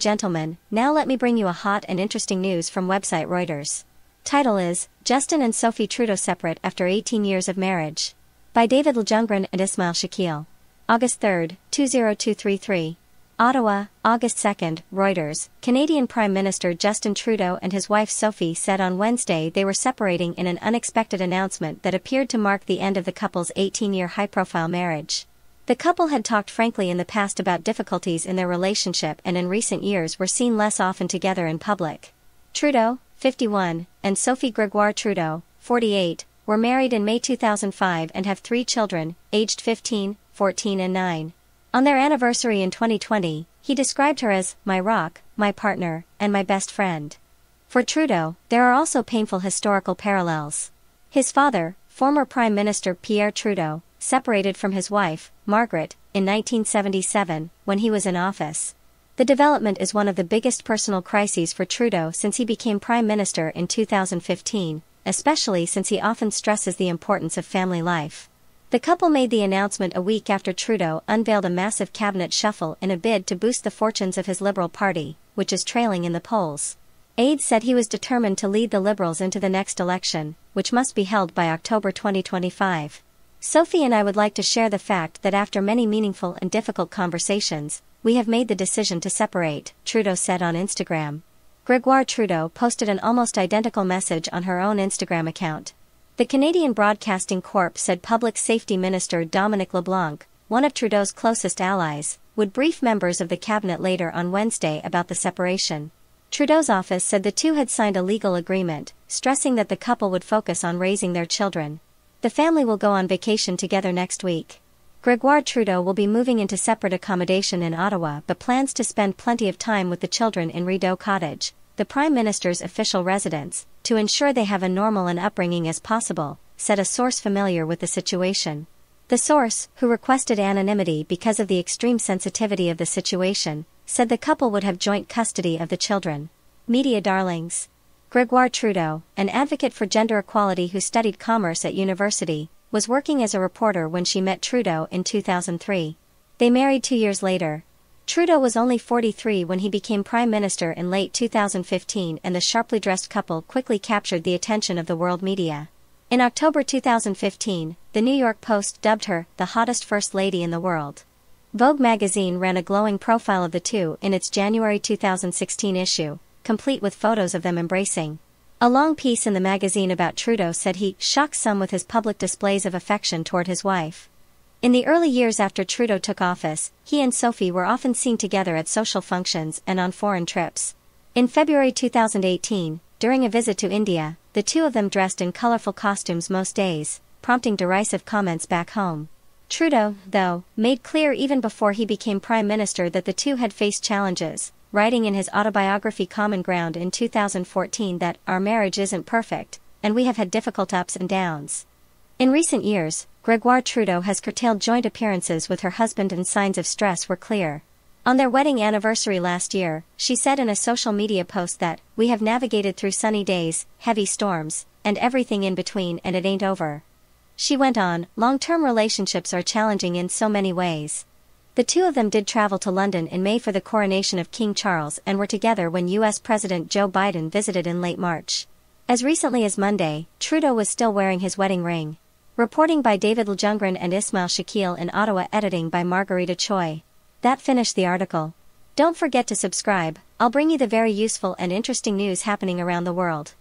gentlemen, now let me bring you a hot and interesting news from website Reuters. Title is, Justin and Sophie Trudeau separate after 18 years of marriage. By David Ljunggren and Ismail Shakil. August 3, 20233. Ottawa, August 2, Reuters. Canadian Prime Minister Justin Trudeau and his wife Sophie said on Wednesday they were separating in an unexpected announcement that appeared to mark the end of the couple's 18-year high-profile marriage. The couple had talked frankly in the past about difficulties in their relationship and in recent years were seen less often together in public. Trudeau, 51, and Sophie Trudeau, 48, were married in May 2005 and have 3 children, aged 15, 14 and 9. On their anniversary in 2020, he described her as my rock, my partner, and my best friend. For Trudeau, there are also painful historical parallels. His father, former Prime Minister Pierre Trudeau, separated from his wife, Margaret, in 1977, when he was in office. The development is one of the biggest personal crises for Trudeau since he became Prime Minister in 2015, especially since he often stresses the importance of family life. The couple made the announcement a week after Trudeau unveiled a massive cabinet shuffle in a bid to boost the fortunes of his Liberal Party, which is trailing in the polls. Aides said he was determined to lead the Liberals into the next election, which must be held by October 2025. Sophie and I would like to share the fact that after many meaningful and difficult conversations, we have made the decision to separate, Trudeau said on Instagram. Trudeau posted an almost identical message on her own Instagram account. The Canadian Broadcasting Corp said Public Safety Minister Dominic LeBlanc, one of Trudeau's closest allies, would brief members of the cabinet later on Wednesday about the separation. Trudeau's office said the two had signed a legal agreement, stressing that the couple would focus on raising their children. The family will go on vacation together next week. Trudeau will be moving into separate accommodation in Ottawa but plans to spend plenty of time with the children in Rideau Cottage, the Prime Minister's official residence, to ensure they have a normal an upbringing as possible, said a source familiar with the situation. The source, who requested anonymity because of the extreme sensitivity of the situation, said the couple would have joint custody of the children. Media darlings. Trudeau, an advocate for gender equality who studied commerce at university, was working as a reporter when she met Trudeau in 2003. They married 2 years later. Trudeau was only 43 when he became Prime Minister in late 2015 and the sharply dressed couple quickly captured the attention of the world media. In October 2015, the New York Post dubbed her the hottest First Lady in the world. Vogue magazine ran a glowing profile of the two in its January 2016 issue, complete with photos of them embracing. A long piece in the magazine about Trudeau said he shocked some with his public displays of affection toward his wife. In the early years after Trudeau took office, he and Sophie were often seen together at social functions and on foreign trips. In February 2018, during a visit to India, the two of them dressed in colorful costumes most days, prompting derisive comments back home. Trudeau, though, made clear even before he became Prime Minister that the two had faced challenges, writing in his autobiography Common Ground in 2014 that our marriage isn't perfect, and we have had difficult ups and downs. In recent years, Trudeau has curtailed joint appearances with her husband and signs of stress were clear. On their wedding anniversary last year, she said in a social media post that, "We have navigated through sunny days, heavy storms, and everything in between and it ain't over." She went on, "Long-term relationships are challenging in so many ways." The two of them did travel to London in May for the coronation of King Charles and were together when U.S. President Joe Biden visited in late March. As recently as Monday, Trudeau was still wearing his wedding ring. Reporting by David Ljunggren and Ismail Shakil in Ottawa, editing by Margarita Choi. That finished the article. Don't forget to subscribe, I'll bring you the very useful and interesting news happening around the world.